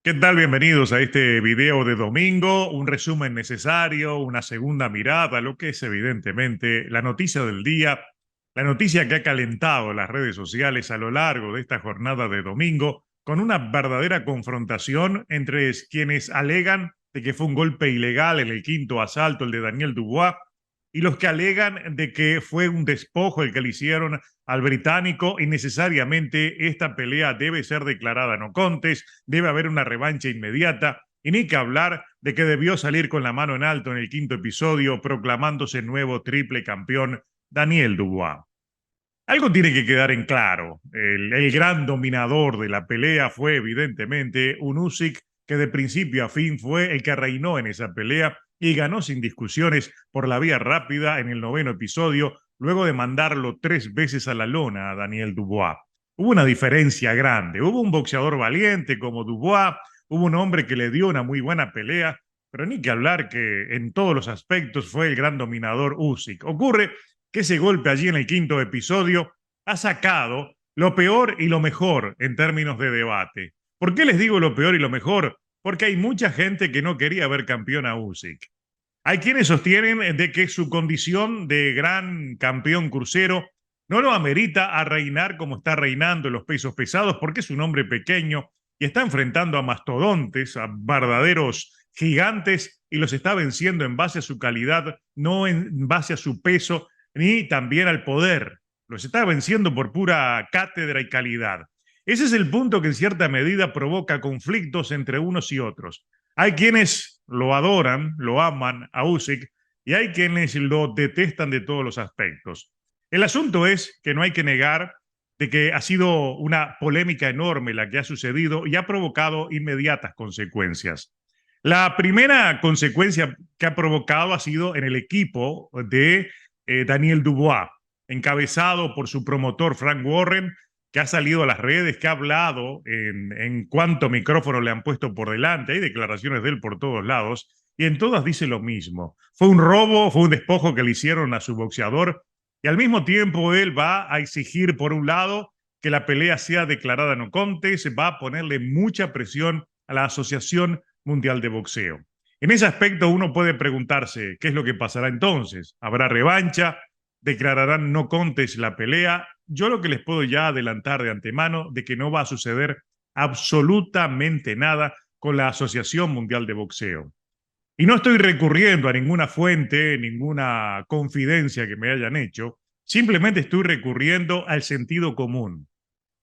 ¿Qué tal? Bienvenidos a este video de domingo, un resumen necesario, una segunda mirada, lo que es evidentemente la noticia del día, la noticia que ha calentado las redes sociales a lo largo de esta jornada de domingo, con una verdadera confrontación entre quienes alegan de que fue un golpe ilegal en el quinto asalto, el de Daniel Dubois, y los que alegan de que fue un despojo el que le hicieron al británico y necesariamente esta pelea debe ser declarada no contest, debe haber una revancha inmediata y ni que hablar de que debió salir con la mano en alto en el quinto episodio proclamándose nuevo triple campeón Daniel Dubois. Algo tiene que quedar en claro. El gran dominador de la pelea fue evidentemente un Usyk que de principio a fin fue el que reinó en esa pelea y ganó sin discusiones por la vía rápida en el noveno episodio, luego de mandarlo 3 veces a la lona a Daniel Dubois. Hubo una diferencia grande. Hubo un boxeador valiente como Dubois, hubo un hombre que le dio una muy buena pelea, pero ni que hablar que en todos los aspectos fue el gran dominador Usyk. Ocurre que ese golpe allí en el quinto episodio ha sacado lo peor y lo mejor en términos de debate. ¿Por qué les digo lo peor y lo mejor? Porque hay mucha gente que no quería ver campeón a Usyk. Hay quienes sostienen de que su condición de gran campeón crucero no lo amerita a reinar como está reinando en los pesos pesados porque es un hombre pequeño y está enfrentando a mastodontes, a verdaderos gigantes y los está venciendo en base a su calidad, no en base a su peso ni también al poder. Los está venciendo por pura cátedra y calidad. Ese es el punto que en cierta medida provoca conflictos entre unos y otros. Hay quienes lo adoran, lo aman a Usyk y hay quienes lo detestan de todos los aspectos. El asunto es que no hay que negar de que ha sido una polémica enorme la que ha sucedido y ha provocado inmediatas consecuencias. La primera consecuencia que ha provocado ha sido en el equipo de Daniel Dubois, encabezado por su promotor Frank Warren, que ha salido a las redes, que ha hablado en cuánto micrófono le han puesto por delante. Hay declaraciones de él por todos lados y en todas dice lo mismo. Fue un robo, fue un despojo que le hicieron a su boxeador y al mismo tiempo él va a exigir, por un lado, que la pelea sea declarada no contest, va a ponerle mucha presión a la Asociación Mundial de Boxeo. En ese aspecto uno puede preguntarse qué es lo que pasará entonces. ¿Habrá revancha? ¿Declararán no contest la pelea? Yo lo que les puedo ya adelantar de antemano de que no va a suceder absolutamente nada con la Asociación Mundial de Boxeo. Y no estoy recurriendo a ninguna fuente, ninguna confidencia que me hayan hecho, simplemente estoy recurriendo al sentido común.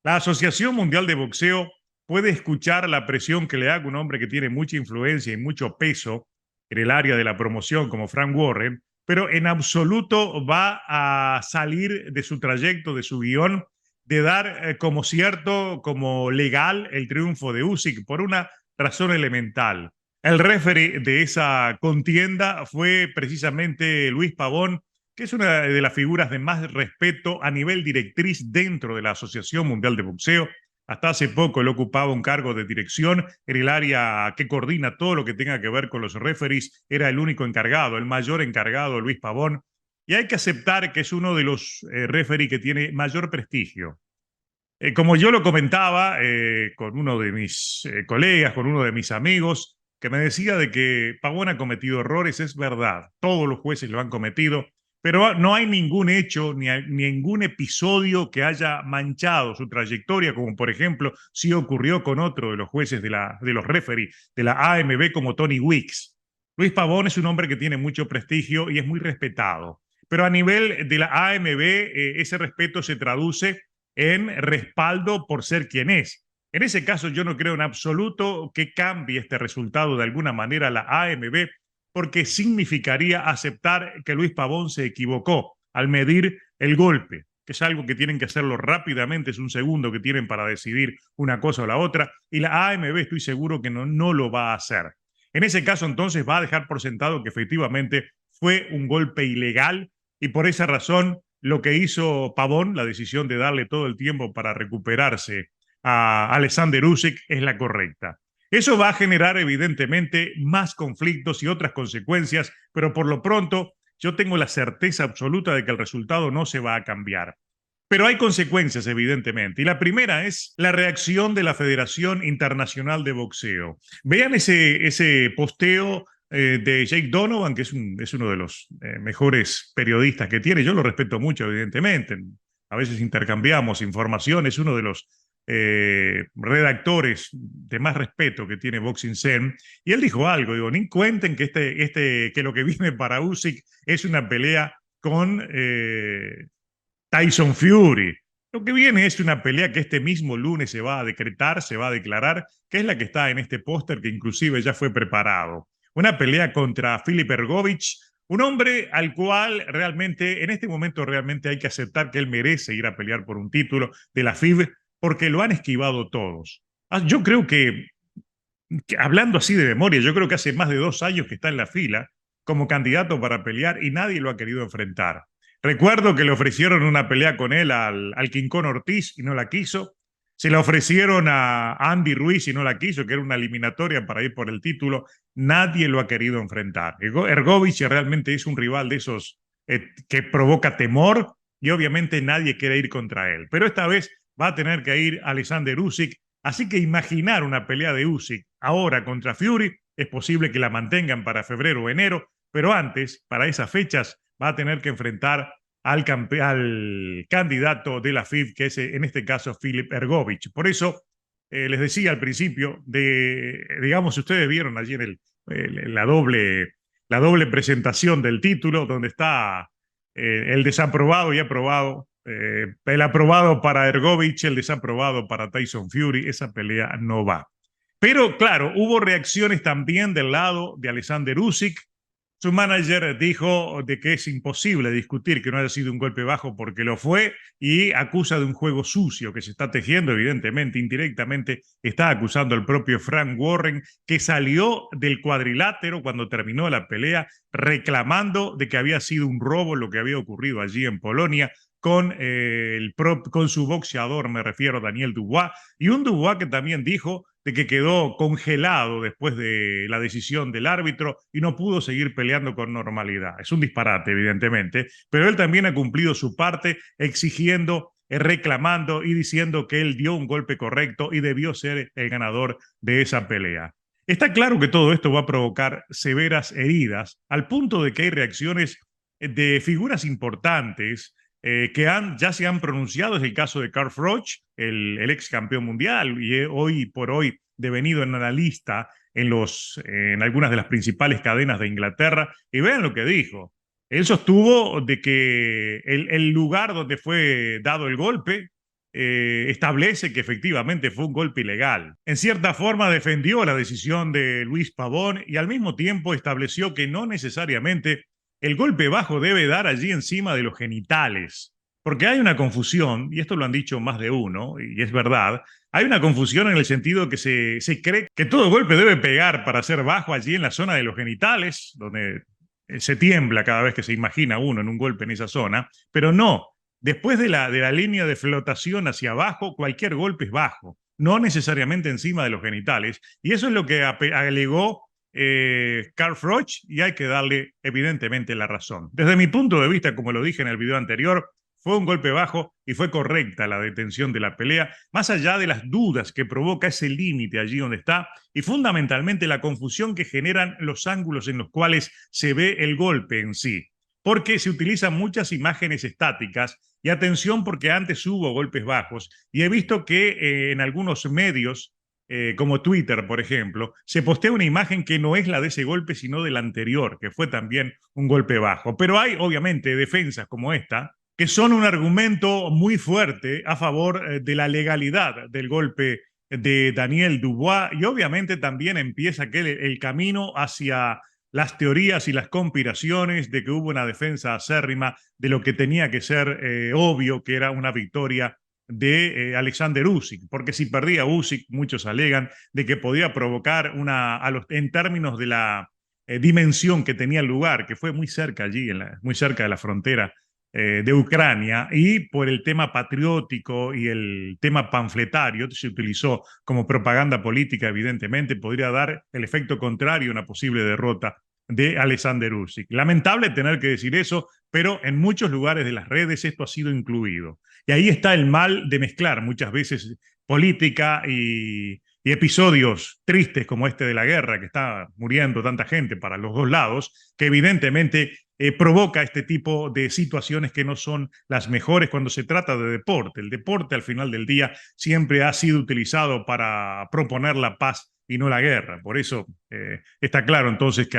La Asociación Mundial de Boxeo puede escuchar la presión que le haga un hombre que tiene mucha influencia y mucho peso en el área de la promoción como Frank Warren, pero en absoluto va a salir de su trayecto, de su guión, de dar como cierto, como legal el triunfo de Usyk por una razón elemental. El referee de esa contienda fue precisamente Luis Pavón, que es una de las figuras de más respeto a nivel directriz dentro de la Asociación Mundial de Boxeo. Hasta hace poco él ocupaba un cargo de dirección en el área que coordina todo lo que tenga que ver con los referees. Era el único encargado, el mayor encargado, Luis Pavón. Y hay que aceptar que es uno de los referees que tiene mayor prestigio. Como yo lo comentaba con uno de mis colegas, con uno de mis amigos, que me decía de que Pavón ha cometido errores, es verdad, todos los jueces lo han cometido, pero no hay ningún hecho ni ningún episodio que haya manchado su trayectoria, como por ejemplo sí ocurrió con otro de los jueces de los referees de la AMB como Tony Weeks. Luis Pavón es un hombre que tiene mucho prestigio y es muy respetado, pero a nivel de la AMB ese respeto se traduce en respaldo por ser quien es. En ese caso, yo no creo en absoluto que cambie este resultado de alguna manera la AMB, porque significaría aceptar que Luis Pavón se equivocó al medir el golpe, que es algo que tienen que hacerlo rápidamente, es un segundo que tienen para decidir una cosa o la otra, y la AMB estoy seguro que no lo va a hacer. En ese caso, entonces, va a dejar por sentado que efectivamente fue un golpe ilegal y por esa razón lo que hizo Pavón, la decisión de darle todo el tiempo para recuperarse a Alexander Usyk es la correcta. Eso va a generar evidentemente más conflictos y otras consecuencias, pero por lo pronto yo tengo la certeza absoluta de que el resultado no se va a cambiar. Pero hay consecuencias, evidentemente. Y la primera es la reacción de la Federación Internacional de Boxeo. Vean ese posteo de Jake Donovan, que es uno de los mejores periodistas que tiene. Yo lo respeto mucho, evidentemente. A veces intercambiamos información. Es uno de los redactores de más respeto que tiene Boxing Zen. Y él dijo algo, digo, ni cuenten que, que lo que viene para Usyk es una pelea con Tyson Fury. Lo que viene es una pelea que este mismo lunes se va a decretar, se va a declarar, que es la que está en este póster que inclusive ya fue preparado. Una pelea contra Filip Hrgović, un hombre al cual realmente, en este momento realmente hay que aceptar que él merece ir a pelear por un título de la FIB porque lo han esquivado todos. Yo creo que hablando así de memoria, yo creo que hace más de 2 años que está en la fila como candidato para pelear y nadie lo ha querido enfrentar. Recuerdo que le ofrecieron una pelea con él al Quincón Ortiz y no la quiso. Se la ofrecieron a Andy Ruiz y no la quiso, que era una eliminatoria para ir por el título. Nadie lo ha querido enfrentar. Hrgović realmente es un rival de esos que provoca temor y obviamente nadie quiere ir contra él. Pero esta vez va a tener que ir Alexander Usyk. Así que imaginar una pelea de Usyk ahora contra Fury es posible que la mantengan para febrero o enero, pero antes, para esas fechas, va a tener que enfrentar al candidato de la FIB, que es en este caso Filip Hrgović. Por eso les decía al principio, digamos, ustedes vieron allí en la doble presentación del título, donde está el desaprobado y aprobado. El aprobado para Hrgović, el desaprobado para Tyson Fury. Esa pelea no va. Pero claro, hubo reacciones también del lado de Alexander Usyk. Su manager dijo de que es imposible discutir que no haya sido un golpe bajo porque lo fue y acusa de un juego sucio que se está tejiendo, evidentemente, indirectamente está acusando al propio Frank Warren, que salió del cuadrilátero cuando terminó la pelea reclamando de que había sido un robo lo que había ocurrido allí en Polonia con su boxeador, me refiero a Daniel Dubois, y un Dubois que también dijo de que quedó congelado después de la decisión del árbitro y no pudo seguir peleando con normalidad. Es un disparate, evidentemente, pero él también ha cumplido su parte exigiendo, reclamando y diciendo que él dio un golpe correcto y debió ser el ganador de esa pelea. Está claro que todo esto va a provocar severas heridas, al punto de que hay reacciones de figuras importantes ya se han pronunciado. Es el caso de Carl Froch, el ex campeón mundial y hoy por hoy devenido en analista en algunas de las principales cadenas de Inglaterra. Y vean lo que dijo. Él sostuvo de que el lugar donde fue dado el golpe establece que efectivamente fue un golpe ilegal. En cierta forma defendió la decisión de Luis Pavón y al mismo tiempo estableció que no necesariamente el golpe bajo debe dar allí encima de los genitales, porque hay una confusión, y esto lo han dicho más de uno, y es verdad, hay una confusión en el sentido que se cree que todo golpe debe pegar para ser bajo allí en la zona de los genitales, donde se tiembla cada vez que se imagina uno en un golpe en esa zona, pero no, después de la línea de flotación hacia abajo, cualquier golpe es bajo, no necesariamente encima de los genitales, y eso es lo que alegó Carl Froch y hay que darle evidentemente la razón. Desde mi punto de vista, como lo dije en el video anterior, fue un golpe bajo y fue correcta la detención de la pelea, más allá de las dudas que provoca ese límite allí donde está y fundamentalmente la confusión que generan los ángulos en los cuales se ve el golpe en sí, porque se utilizan muchas imágenes estáticas y atención porque antes hubo golpes bajos y he visto que en algunos medios como Twitter, por ejemplo, se postea una imagen que no es la de ese golpe, sino del anterior, que fue también un golpe bajo. Pero hay, obviamente, defensas como esta, que son un argumento muy fuerte a favor de la legalidad del golpe de Daniel Dubois y obviamente también empieza el camino hacia las teorías y las conspiraciones de que hubo una defensa acérrima de lo que tenía que ser obvio que era una victoria de Alexander Usyk, porque si perdía Usyk, muchos alegan de que podía provocar en términos de la dimensión que tenía el lugar, que fue muy cerca allí, muy cerca de la frontera de Ucrania, y por el tema patriótico y el tema panfletario, se utilizó como propaganda política, evidentemente, podría dar el efecto contrario a una posible derrota de Alexander Usyk. Lamentable tener que decir eso, pero en muchos lugares de las redes esto ha sido incluido. Y ahí está el mal de mezclar muchas veces política y episodios tristes como este de la guerra, que está muriendo tanta gente para los dos lados, que evidentemente provoca este tipo de situaciones que no son las mejores cuando se trata de deporte. El deporte al final del día siempre ha sido utilizado para proponer la paz y no la guerra. Por eso está claro entonces que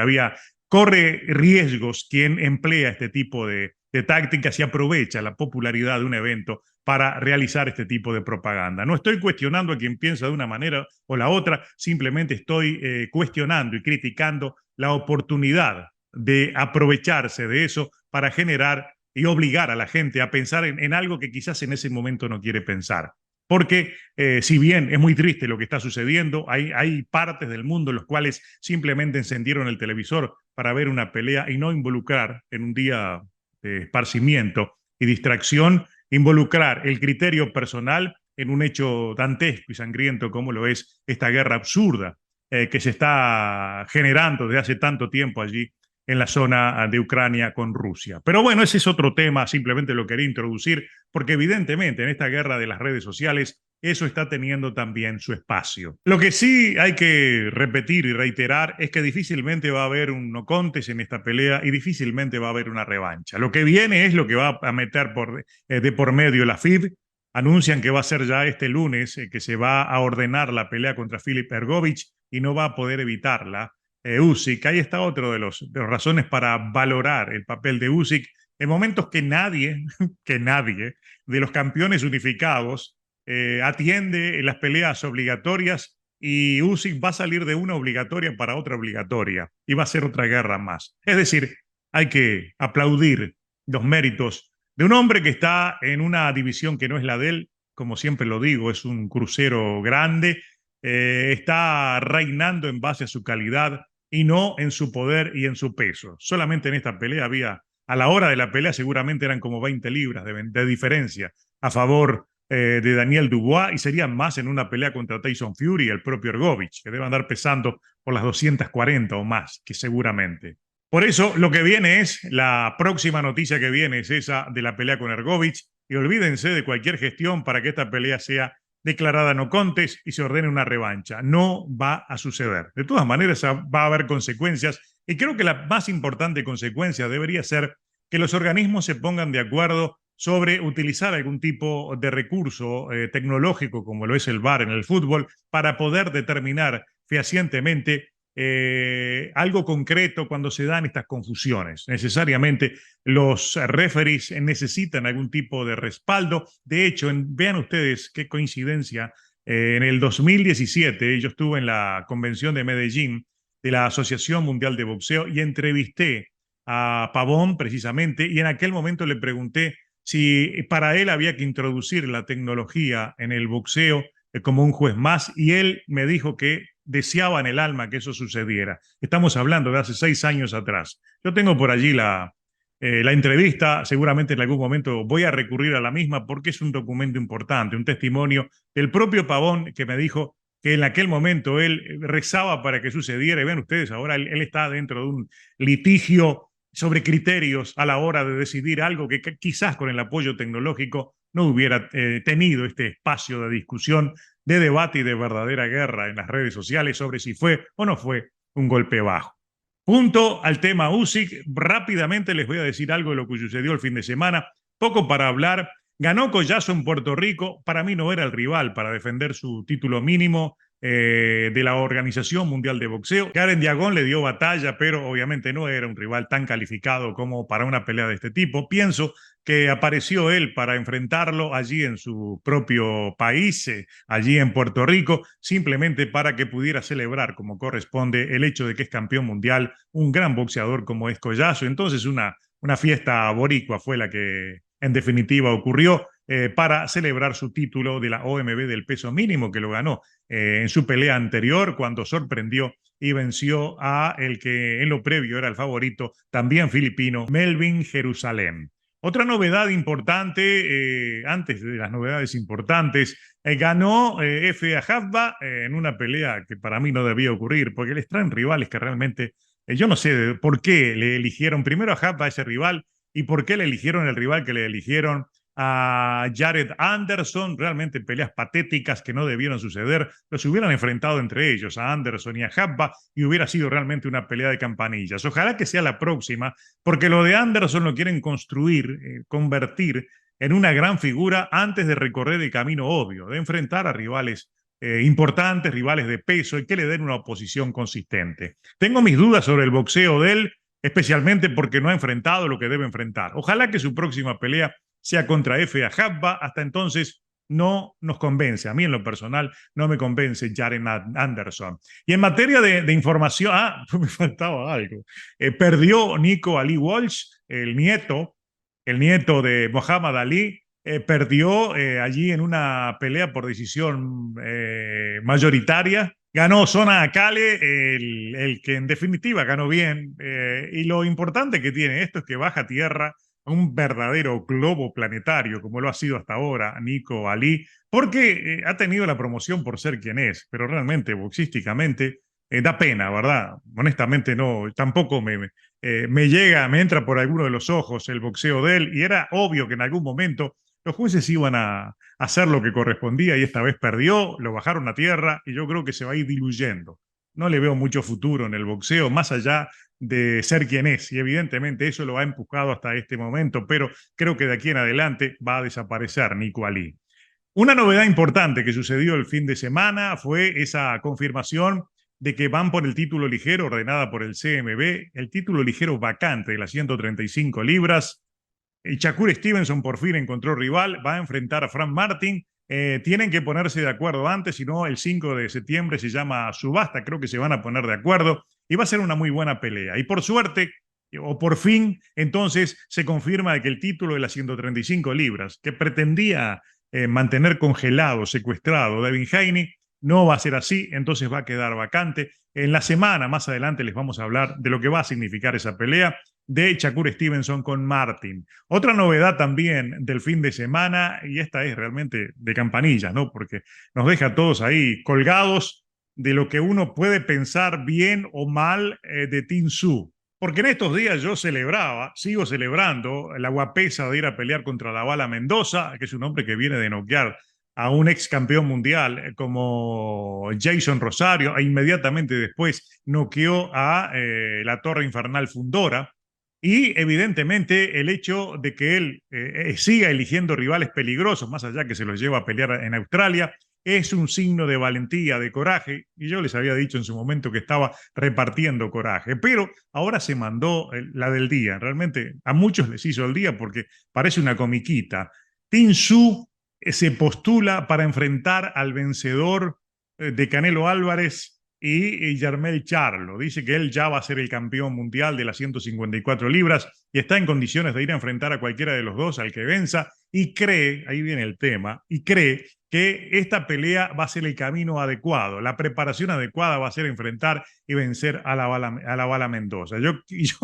corre riesgos quien emplea este tipo de tácticas y aprovecha la popularidad de un evento para realizar este tipo de propaganda. No estoy cuestionando a quien piensa de una manera o la otra, simplemente estoy cuestionando y criticando la oportunidad de aprovecharse de eso para generar y obligar a la gente a pensar en algo que quizás en ese momento no quiere pensar. Porque si bien es muy triste lo que está sucediendo, hay partes del mundo en los cuales simplemente encendieron el televisor para ver una pelea y no involucrar en un día de esparcimiento y distracción, involucrar el criterio personal en un hecho dantesco y sangriento como lo es esta guerra absurda que se está generando desde hace tanto tiempo allí en la zona de Ucrania con Rusia. Pero bueno, ese es otro tema, simplemente lo quería introducir, porque evidentemente en esta guerra de las redes sociales eso está teniendo también su espacio. Lo que sí hay que repetir y reiterar es que difícilmente va a haber un no contest en esta pelea y difícilmente va a haber una revancha. Lo que viene es lo que va a meter de por medio la FIB. Anuncian que va a ser ya este lunes que se va a ordenar la pelea contra Filip Hergovich y no va a poder evitarla. Usyk, ahí está otro de las razones para valorar el papel de Usyk en momentos que nadie, que nadie de los campeones unificados atiende las peleas obligatorias y Usyk va a salir de una obligatoria para otra obligatoria y va a ser otra guerra más. Es decir, hay que aplaudir los méritos de un hombre que está en una división que no es la de él, como siempre lo digo, es un crucero grande, está reinando en base a su calidad y no en su poder y en su peso. Solamente en esta pelea a la hora de la pelea seguramente eran como 20 libras de diferencia a favor de Daniel Dubois y serían más en una pelea contra Tyson Fury y el propio Ergovich, que debe andar pesando por las 240 o más, que seguramente. Por eso lo que viene es, la próxima noticia que viene es esa de la pelea con Ergovich y olvídense de cualquier gestión para que esta pelea sea declarada no contest y se ordene una revancha. No va a suceder. De todas maneras va a haber consecuencias y creo que la más importante consecuencia debería ser que los organismos se pongan de acuerdo sobre utilizar algún tipo de recurso tecnológico como lo es el VAR en el fútbol para poder determinar fehacientemente algo concreto cuando se dan estas confusiones. Necesariamente los referees necesitan algún tipo de respaldo. De hecho, vean ustedes qué coincidencia. En el 2017 yo estuve en la convención de Medellín de la Asociación Mundial de Boxeo y entrevisté a Pavón precisamente y en aquel momento le pregunté si para él había que introducir la tecnología en el boxeo como un juez más y él me dijo que deseaba en el alma que eso sucediera. Estamos hablando de hace 6 años atrás. Yo tengo por allí la entrevista, seguramente en algún momento voy a recurrir a la misma porque es un documento importante, un testimonio del propio Pavón que me dijo que en aquel momento él rezaba para que sucediera. Y ven ustedes, ahora él está dentro de un litigio sobre criterios a la hora de decidir algo que quizás con el apoyo tecnológico no hubiera tenido este espacio de discusión, de debate y de verdadera guerra en las redes sociales sobre si fue o no fue un golpe bajo. Punto al tema Usyk. Rápidamente les voy a decir algo de lo que sucedió el fin de semana. Poco para hablar. Ganó Collazo en Puerto Rico. Para mí no era el rival para defender su título mínimo de la Organización Mundial de Boxeo. Karen Diagón le dio batalla, pero obviamente no era un rival tan calificado como para una pelea de este tipo. Pienso que apareció él para enfrentarlo allí en su propio país, allí en Puerto Rico, simplemente para que pudiera celebrar como corresponde el hecho de que es campeón mundial, un gran boxeador como es Collazo. Entonces una fiesta boricua fue la que en definitiva ocurrió para celebrar su título de la OMB del peso mínimo que lo ganó en su pelea anterior cuando sorprendió y venció a el que en lo previo era el favorito, también filipino, Melvin Jerusalén. Otra novedad importante, antes de las novedades importantes, ganó Efe Ajagba en una pelea que para mí no debía ocurrir, porque les traen rivales que realmente, yo no sé por qué le eligieron primero a Ajagba a ese rival y por qué le eligieron el rival que le eligieron a Jared Anderson, realmente peleas patéticas que no debieron suceder, los hubieran enfrentado entre ellos, a Anderson y a Habba, y hubiera sido realmente una pelea de campanillas. Ojalá que sea la próxima, porque lo de Anderson lo quieren construir, convertir en una gran figura antes de recorrer el camino obvio, de enfrentar a rivales importantes, rivales de peso y que le den una oposición consistente. Tengo mis dudas sobre el boxeo de él, especialmente porque no ha enfrentado lo que debe enfrentar. Ojalá que su próxima pelea sea contra F.A. Habba. Hasta entonces no nos convence. A mí en lo personal no me convence Jaren Anderson. Y en materia de información, me faltaba algo. Perdió Nico Ali Walsh, el nieto de Muhammad Ali, perdió allí en una pelea por decisión mayoritaria. Ganó Sona Akale, el que en definitiva ganó bien. Y lo importante que tiene esto es que baja tierra a un verdadero globo planetario, como lo ha sido hasta ahora Nico Ali, porque ha tenido la promoción por ser quien es, pero realmente boxísticamente da pena, ¿verdad? Honestamente no, tampoco me llega, me entra por alguno de los ojos el boxeo de él, y era obvio que en algún momento los jueces iban a hacer lo que correspondía y esta vez perdió, lo bajaron a tierra y yo creo que se va a ir diluyendo. No le veo mucho futuro en el boxeo, más allá de ser quien es, y evidentemente eso lo ha empujado hasta este momento, pero creo que de aquí en adelante va a desaparecer Nico Ali. Una novedad importante que sucedió el fin de semana fue esa confirmación de que van por el título ligero ordenada por el CMB, el título ligero vacante de las 135 libras. Y Shakur Stevenson por fin encontró rival, va a enfrentar a Frank Martin. Tienen que ponerse de acuerdo antes, si no el 5 de septiembre se llama subasta, creo que se van a poner de acuerdo y va a ser una muy buena pelea. Y por suerte, o por fin, entonces se confirma de que el título de las 135 libras, que pretendía mantener congelado, secuestrado Devin Haney, no va a ser así, entonces va a quedar vacante. En la semana, más adelante, les vamos a hablar de lo que va a significar esa pelea de Shakur Stevenson con Martin. Otra novedad también del fin de semana, y esta es realmente de campanillas, ¿no? Porque nos deja a todos ahí colgados de lo que uno puede pensar bien o mal de Tin Su. Porque en estos días yo sigo celebrando la guapesa de ir a pelear contra la Bala Mendoza, que es un hombre que viene de noquear a un ex campeón mundial como Jason Rosario, e inmediatamente después noqueó a la Torre Infernal Fundora. Y evidentemente el hecho de que él siga eligiendo rivales peligrosos, más allá que se los lleva a pelear en Australia, es un signo de valentía, de coraje. Y yo les había dicho en su momento que estaba repartiendo coraje. Pero ahora se mandó la del día. Realmente a muchos les hizo el día porque parece una comiquita. Tin Su se postula para enfrentar al vencedor de Canelo Álvarez y Jermell Charlo. Dice que él ya va a ser el campeón mundial de las 154 libras y está en condiciones de ir a enfrentar a cualquiera de los dos, al que venza, y cree, ahí viene el tema, y cree que esta pelea va a ser el camino adecuado, la preparación adecuada va a ser enfrentar y vencer a la Bala Mendoza. Yo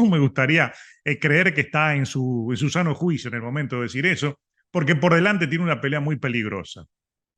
me gustaría creer que está en su sano juicio en el momento de decir eso, porque por delante tiene una pelea muy peligrosa.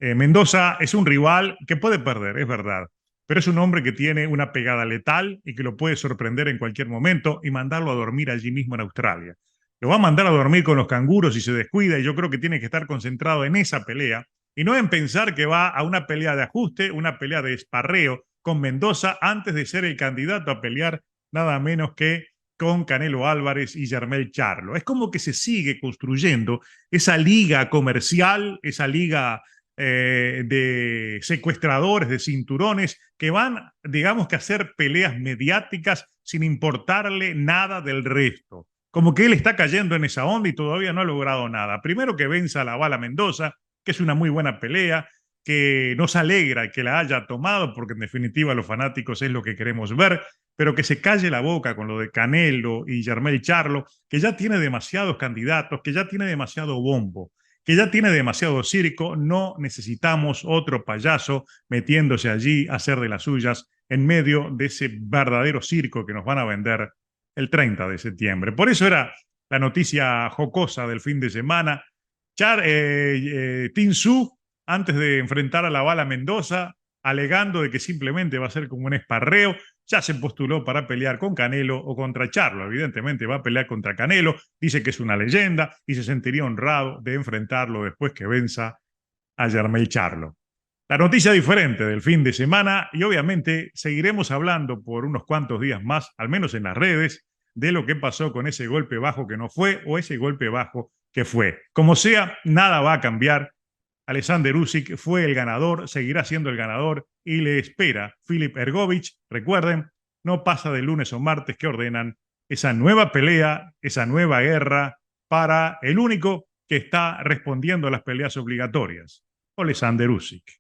Mendoza es un rival que puede perder, es verdad, pero es un hombre que tiene una pegada letal y que lo puede sorprender en cualquier momento y mandarlo a dormir allí mismo en Australia. Lo va a mandar a dormir con los canguros si se descuida, y yo creo que tiene que estar concentrado en esa pelea y no en pensar que va a una pelea de ajuste, una pelea de esparreo con Mendoza antes de ser el candidato a pelear nada menos que con Canelo Álvarez y Jermell Charlo. Es como que se sigue construyendo esa liga comercial, esa liga de secuestradores, de cinturones, que van, digamos que a hacer peleas mediáticas sin importarle nada del resto. Como que él está cayendo en esa onda y todavía no ha logrado nada. Primero que venza a la Bala Mendoza, que es una muy buena pelea, que nos alegra que la haya tomado, porque en definitiva los fanáticos es lo que queremos ver, pero que se calle la boca con lo de Canelo y Jermell Charlo, que ya tiene demasiados candidatos, que ya tiene demasiado bombo, que ya tiene demasiado circo. No necesitamos otro payaso metiéndose allí a hacer de las suyas en medio de ese verdadero circo que nos van a vender el 30 de septiembre. Por eso era la noticia jocosa del fin de semana. Tin Su, antes de enfrentar a la Bala Mendoza, alegando de que simplemente va a ser como un esparreo. Ya se postuló para pelear con Canelo o contra Charlo. Evidentemente va a pelear contra Canelo. Dice que es una leyenda y se sentiría honrado de enfrentarlo después que venza a Jermell Charlo. La noticia diferente del fin de semana y obviamente seguiremos hablando por unos cuantos días más, al menos en las redes, de lo que pasó con ese golpe bajo que no fue o ese golpe bajo que fue. Como sea, nada va a cambiar. Alexander Usyk fue el ganador, seguirá siendo el ganador y le espera Filip Hrgović. Recuerden, no pasa de lunes o martes que ordenan esa nueva pelea, esa nueva guerra para el único que está respondiendo a las peleas obligatorias, Alexander Usyk.